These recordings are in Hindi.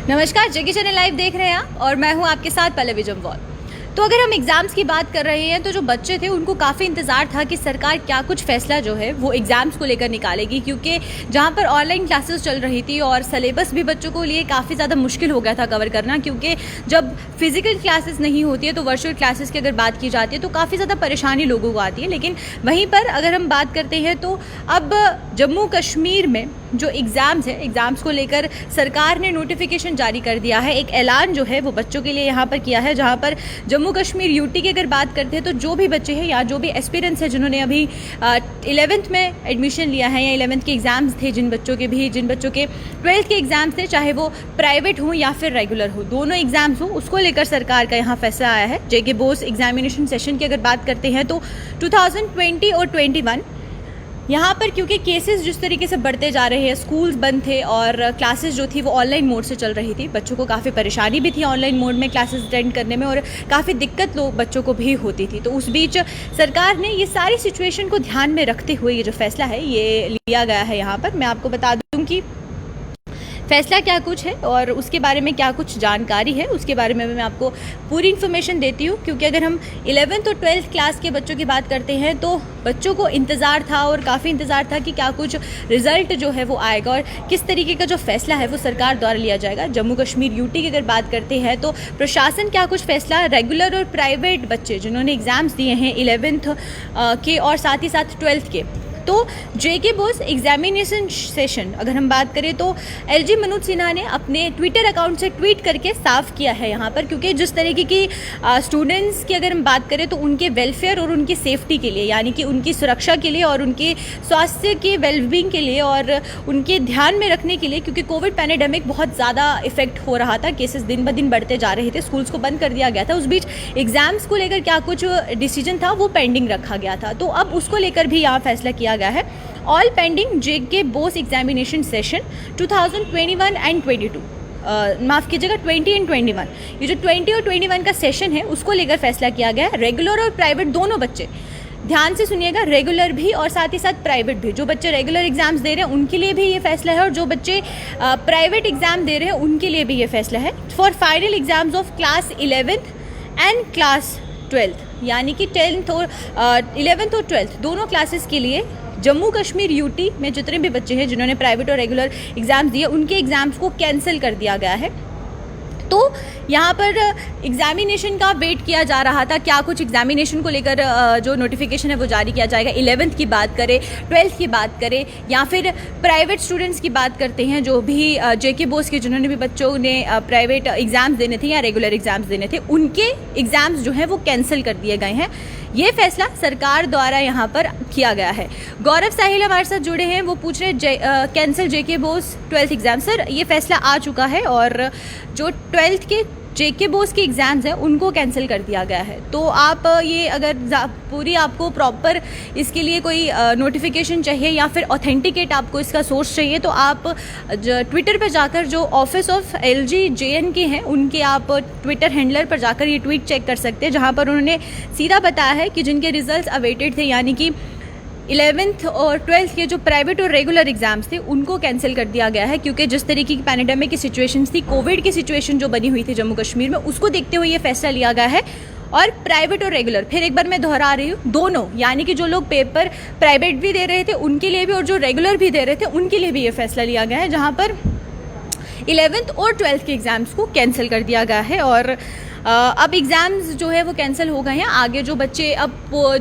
नमस्कार, जेके चैनल लाइव देख रहे हैं आप और मैं हूं आपके साथ पल्लवी जम्वाल। तो अगर हम एग्ज़ाम्स की बात कर रहे हैं तो जो बच्चे थे उनको काफ़ी इंतज़ार था कि सरकार क्या कुछ फ़ैसला जो है वो एग्ज़ाम्स को लेकर निकालेगी, क्योंकि जहां पर ऑनलाइन क्लासेस चल रही थी और सिलेबस भी बच्चों को लिए काफ़ी ज़्यादा मुश्किल हो गया था कवर करना, क्योंकि जब फिजिकल क्लासेस नहीं होती है तो वर्चुअल क्लासेस की अगर बात की जाती है तो काफ़ी ज़्यादा परेशानी लोगों को आती है। लेकिन वहीं पर अगर हम बात करते हैं तो अब जम्मू कश्मीर में जो एग्ज़ाम्स है, एग्ज़ाम्स को लेकर सरकार ने नोटिफिकेशन जारी कर दिया है। एक ऐलान जो है वो बच्चों के लिए यहाँ पर किया है, जहाँ पर जम्मू कश्मीर यूटी की अगर बात करते हैं तो जो भी बच्चे हैं या जो भी एस्पिरेंट्स हैं जिन्होंने अभी 11th में एडमिशन लिया है या 11th के एग्ज़ाम्स थे, जिन बच्चों के 12th के एग्ज़ाम्स थे, चाहे वो प्राइवेट हो या फिर रेगुलर हो, दोनों एग्ज़ाम्स हो, उसको लेकर सरकार का यहाँ फैसला आया है। जेके बोस एग्जामिनेशन सेशन की अगर बात करते हैं तो 2020 और 21 यहाँ पर क्योंकि केसेस जिस तरीके से बढ़ते जा रहे हैं, स्कूल्स बंद थे और क्लासेस जो थी वो ऑनलाइन मोड से चल रही थी, बच्चों को काफ़ी परेशानी भी थी ऑनलाइन मोड में क्लासेस अटेंड करने में और काफ़ी दिक्कत बच्चों को भी होती थी। तो उस बीच सरकार ने ये सारी सिचुएशन को ध्यान में रखते हुए ये जो फैसला है ये लिया गया है। यहाँ पर मैं आपको बता दूँ कि फैसला क्या कुछ है और उसके बारे में क्या कुछ जानकारी है, उसके बारे में मैं आपको पूरी इन्फॉर्मेशन देती हूँ। क्योंकि अगर हम 11th और 12th क्लास के बच्चों की बात करते हैं तो बच्चों को इंतज़ार था और काफ़ी इंतज़ार था कि क्या कुछ रिज़ल्ट जो है वो आएगा और किस तरीके का जो फैसला है वो सरकार द्वारा लिया जाएगा। जम्मू कश्मीर यूटी की अगर बात करते हैं तो प्रशासन क्या कुछ फैसला रेगुलर और प्राइवेट बच्चे जिन्होंने एग्ज़ाम्स दिए हैं 11th के और साथ ही साथ 12th के, तो जेके बोस एग्जामिनेशन सेशन अगर हम बात करें तो एलजी मनोज सिन्हा ने अपने ट्विटर अकाउंट से ट्वीट करके साफ किया है यहाँ पर, क्योंकि जिस तरीके की स्टूडेंट्स की अगर हम बात करें तो उनके वेलफेयर और उनकी सेफ्टी के लिए, यानी कि उनकी सुरक्षा के लिए और उनके स्वास्थ्य के वेलबींग के लिए और उनके ध्यान में रखने के लिए, क्योंकि कोविड पैंडेमिक बहुत ज़्यादा इफेक्ट हो रहा था, केसेस दिन ब दिन बढ़ते जा रहे थे, स्कूल्स को बंद कर दिया गया था, उस बीच एग्ज़ाम्स को लेकर क्या कुछ डिसीजन था वो पेंडिंग रखा गया था। तो अब उसको लेकर भी यहाँ फैसला किया गया है। All pending JK Bose examination session 2021 and 22 माफ़ कीजिएगा 20 एंड 21, ये जो 20 और 21 का सेशन है उसको लेकर फैसला किया गया है। रेगुलर और प्राइवेट दोनों बच्चे, ध्यान से सुनिएगा, रेगुलर भी और साथ ही साथ प्राइवेट भी, जो बच्चे रेगुलर एग्जाम्स दे रहे हैं उनके लिए भी ये फैसला है और जो बच्चे प्राइवेट एग्जाम दे रहे हैं उनके लिए भी ये फैसला है। For final exams of class 11th and class 12th, यानी कि 10th और 11th और 12th दोनों क्लासेस के लिए जम्मू कश्मीर यूटी में जितने भी बच्चे हैं जिन्होंने प्राइवेट और रेगुलर एग्ज़ाम्स दिए उनके एग्ज़ाम्स को कैंसिल कर दिया गया है। तो यहाँ पर एग्जामिनेशन का वेट किया जा रहा था, क्या कुछ एग्जामिनेशन को लेकर जो नोटिफिकेशन है वो जारी किया जाएगा। 11th की बात करें, 12th की बात करें या फिर प्राइवेट स्टूडेंट्स की बात करते हैं, जो भी जेके बोस के जिन्होंने भी बच्चों ने प्राइवेट एग्ज़ाम्स देने थे या रेगुलर एग्ज़ाम्स देने थे, उनके एग्ज़ाम्स जो हैं वो कैंसिल कर दिए गए हैं। ये फैसला सरकार द्वारा यहाँ पर किया गया है। गौरव साहिल हमारे साथ जुड़े हैं, वो पूछ रहे कैंसिल जेके बोस 12th एग्ज़ाम। सर, ये फैसला आ चुका है और जो 12th के जेके बोस के एग्ज़ाम्स हैं उनको कैंसिल कर दिया गया है। तो आप ये अगर पूरी आपको प्रॉपर इसके लिए कोई नोटिफिकेशन चाहिए या फिर ऑथेंटिकेट आपको इसका सोर्स चाहिए तो आप ट्विटर पर जाकर जो ऑफिस ऑफ एलजी जेएन के हैं उनके आप ट्विटर हैंडलर पर जाकर ये ट्वीट चेक कर सकते हैं, जहाँ पर उन्होंने सीधा बताया है कि जिनके रिजल्ट्स अवेटेड थे, यानी कि 11th और 12th के जो प्राइवेट और रेगुलर एग्जाम्स थे उनको कैंसिल कर दिया गया है, क्योंकि जिस तरीके की पैंडेमिक की सिचुएशंस थी, कोविड की सिचुएशन जो बनी हुई थी जम्मू कश्मीर में, उसको देखते हुए ये फैसला लिया गया है। और प्राइवेट और रेगुलर, फिर एक बार मैं दोहरा रही हूँ, दोनों, यानी कि जो लोग पेपर प्राइवेट भी दे रहे थे उनके लिए भी और जो रेगुलर भी दे रहे थे उनके लिए भी ये फैसला लिया गया है, जहाँ पर 11th और 12th के एग्ज़ाम्स को कैंसिल कर दिया गया है। और अब एग्ज़ाम्स जो है वो कैंसिल हो गए हैं। आगे जो बच्चे अब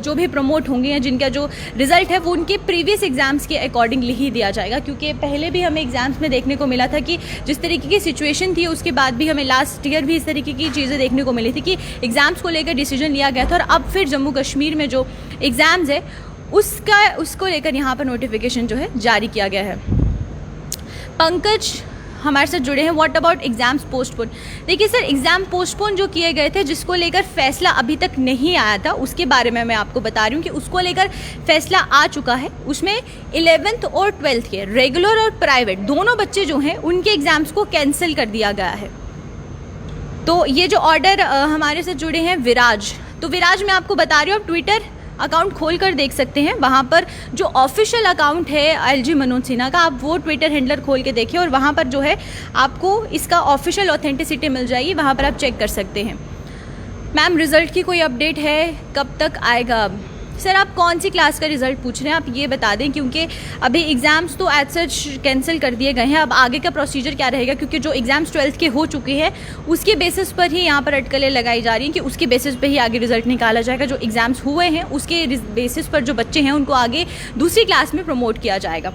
जो भी प्रमोट होंगे या जिनका जो रिज़ल्ट है वो उनके प्रीवियस एग्ज़ाम्स के अकॉर्डिंगली ही दिया जाएगा, क्योंकि पहले भी हमें एग्ज़ाम्स में देखने को मिला था कि जिस तरीके की सिचुएशन थी उसके बाद भी हमें लास्ट ईयर भी इस तरीके की चीज़ें देखने को मिली थी कि एग्ज़ाम्स को लेकर डिसीजन लिया गया था और अब फिर जम्मू कश्मीर में जो एग्ज़ाम्स है उसको लेकर यहाँ पर नोटिफिकेशन जो है जारी किया गया है। पंकज हमारे साथ जुड़े हैं, व्हाट अबाउट एग्जाम्स पोस्टपोन। देखिए सर, एग्ज़ाम पोस्टपोन जो किए गए थे जिसको लेकर फैसला अभी तक नहीं आया था उसके बारे में मैं आपको बता रही हूँ कि उसको लेकर फैसला आ चुका है। उसमें 11th और 12th के रेगुलर और प्राइवेट दोनों बच्चे जो हैं उनके एग्ज़ाम्स को कैंसिल कर दिया गया है। तो ये जो ऑर्डर हमारे साथ जुड़े हैं विराज, तो विराज मैं आपको बता रही हूँ, आप ट्विटर अकाउंट खोल कर देख सकते हैं। वहाँ पर जो ऑफिशियल अकाउंट है एलजी मनोज सिन्हा का, आप वो ट्विटर हैंडलर खोल के देखिए और वहाँ पर जो है आपको इसका ऑफिशियल ऑथेंटिसिटी मिल जाएगी, वहाँ पर आप चेक कर सकते हैं। मैम रिज़ल्ट की कोई अपडेट है, कब तक आएगा? सर आप कौन सी क्लास का रिज़ल्ट पूछ रहे हैं, आप ये बता दें, क्योंकि अभी एग्ज़ाम्स तो एज सच कैंसिल कर दिए गए हैं। अब आगे का प्रोसीजर क्या रहेगा, क्योंकि जो एग्ज़ाम्स 12th के हो चुके हैं उसके बेसिस पर ही यहाँ पर अटकलें लगाई जा रही हैं कि उसके बेसिस पे ही आगे रिज़ल्ट निकाला जाएगा। जो एग्ज़ाम्स हुए हैं उसके बेसिस पर जो बच्चे हैं उनको आगे दूसरी क्लास में प्रमोट किया जाएगा।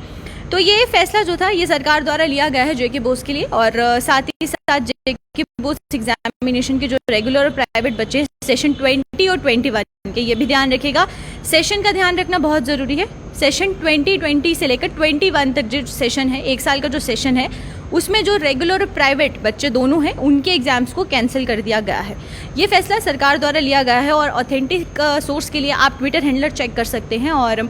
तो ये फैसला जो था ये सरकार द्वारा लिया गया है जेके बोस के लिए, और साथ ही साथ जेके बोस एग्जामिनेशन के जो रेगुलर और प्राइवेट बच्चे हैं सेशन 20 और 21 के, ये भी ध्यान रखिएगा। सेशन का ध्यान रखना बहुत ज़रूरी है। सेशन 2020 से लेकर 21 तक जो सेशन है, एक साल का जो सेशन है, उसमें जो रेगुलर और प्राइवेट बच्चे दोनों हैं उनके एग्ज़ाम्स को कैंसिल कर दिया गया है। ये फैसला सरकार द्वारा लिया गया है और ऑथेंटिक सोर्स के लिए आप ट्विटर हैंडलर चेक कर सकते हैं। और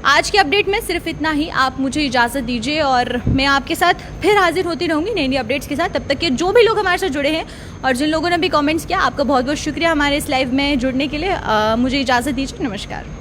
आज के अपडेट में सिर्फ इतना ही, आप मुझे इजाज़त दीजिए और मैं आपके साथ फिर हाजिर होती रहूँगी नई नई अपडेट्स के साथ। तब तक के जो भी लोग हमारे साथ जुड़े हैं और जिन लोगों ने भी कमेंट्स किया, आपका बहुत बहुत शुक्रिया हमारे इस लाइव में जुड़ने के लिए। मुझे इजाज़त दीजिए, नमस्कार।